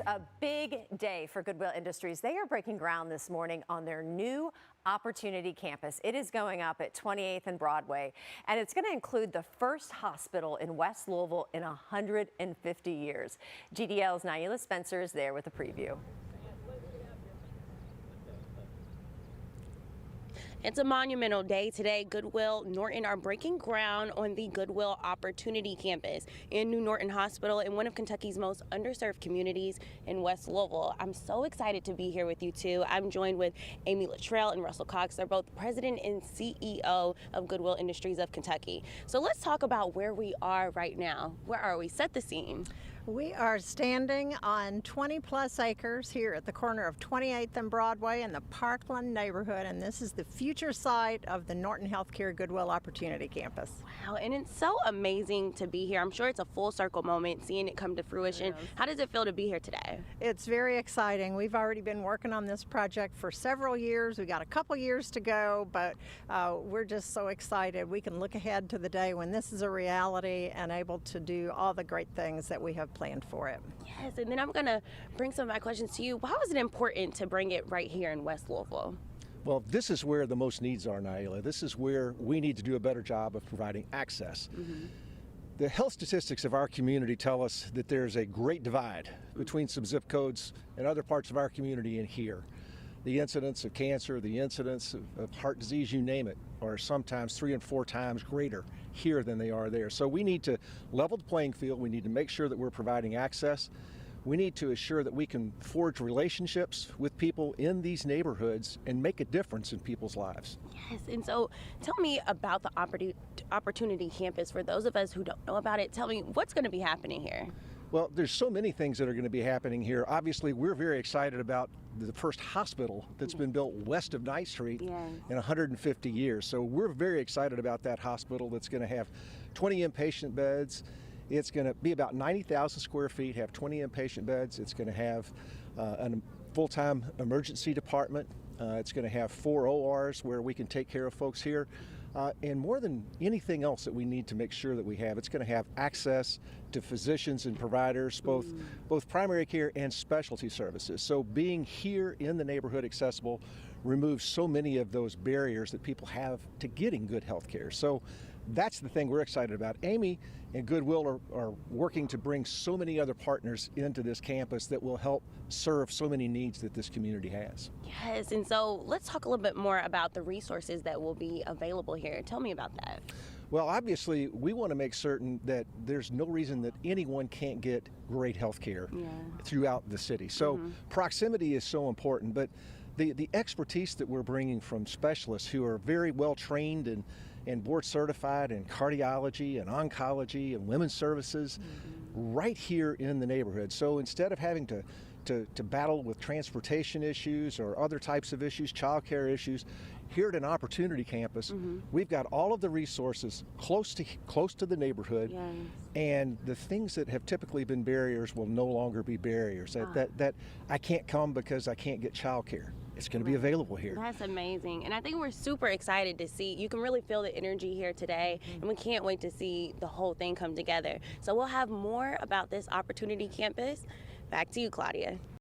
is a big day for Goodwill Industries. They are breaking ground this morning on their new Opportunity Campus. It is going up at 28th and Broadway, and it's going to include the first hospital in West Louisville in 150 years. GDL's Naila Spencer is there with a preview. It's a monumental day today. Goodwill Norton are breaking ground on the Goodwill Opportunity Campus in New Norton Hospital in one of Kentucky's most underserved communities in West Louisville. I'm so excited to be here with you two. I'm joined with Amy Luttrell and Russell Cox. They're both president and CEO of Goodwill Industries of Kentucky. So let's talk about where we are right now. Where are we? Set the scene. We are standing on 20-plus acres here at the corner of 28th and Broadway in the Parkland neighborhood, and this is the future site of the Norton Healthcare Goodwill Opportunity Campus. Wow, and it's so amazing to be here. I'm sure it's a full circle moment seeing it come to fruition. Yes. How does it feel to be here today? It's very exciting. We've already been working on this project for several years. We got a couple years to go, but we're just so excited. We can look ahead to the day when this is a reality and able to do all the great things that we have planned for it. Yes, and then I'm going to bring some of my questions to you. Why was it important to bring it right here in West Louisville? Well, this is where the most needs are, Naila. This is where we need to do a better job of providing access. The health statistics of our community tell us that there's a great divide between some zip codes and other parts of our community and here. The incidence of cancer, the incidence of heart disease, you name it, are sometimes 3 and 4 times greater here than they are there. So we need to level the playing field. We need to make sure that we're providing access. We need to assure that we can forge relationships with people in these neighborhoods and make a difference in people's lives. Yes, and so tell me about the Opportunity Campus. For those of us who don't know about it, tell me what's going to be happening here. Well, there's so many things that are going to be happening here. Obviously, we're very excited about the first hospital that's been built west of Ninth Street in 150 years. So we're very excited about that hospital that's going to have 20 inpatient beds. It's going to be about 90,000 square feet, have 20 inpatient beds. It's going to have a full-time emergency department. It's going to have 4 ORs where we can take care of folks here. And more than anything else that we need to make sure that we have, it's going to have access to physicians and providers, both primary care and specialty services. So being here in the neighborhood accessible removes so many of those barriers that people have to getting good health care. So that's the thing we're excited about. Amy and Goodwill are working to bring so many other partners into this campus that will help serve so many needs that this community has. Yes, and so let's talk a little bit more about the resources that will be available here. Tell me about that. Well, obviously, we want to make certain that there's no reason that anyone can't get great health care throughout the city. So proximity is so important, but the expertise that we're bringing from specialists who are very well trained and board certified in cardiology and oncology and women's services right here in the neighborhood. So instead of having to battle with transportation issues or other types of issues, childcare issues, here at an Opportunity Campus, we've got all of the resources close to the neighborhood, and the things that have typically been barriers will no longer be barriers. That I can't come because I can't get childcare. It's going to be available here. That's amazing, and I think we're super excited to see. You can really feel the energy here today, and we can't wait to see the whole thing come together. So we'll have more about this Opportunity Campus. Back to you, Claudia.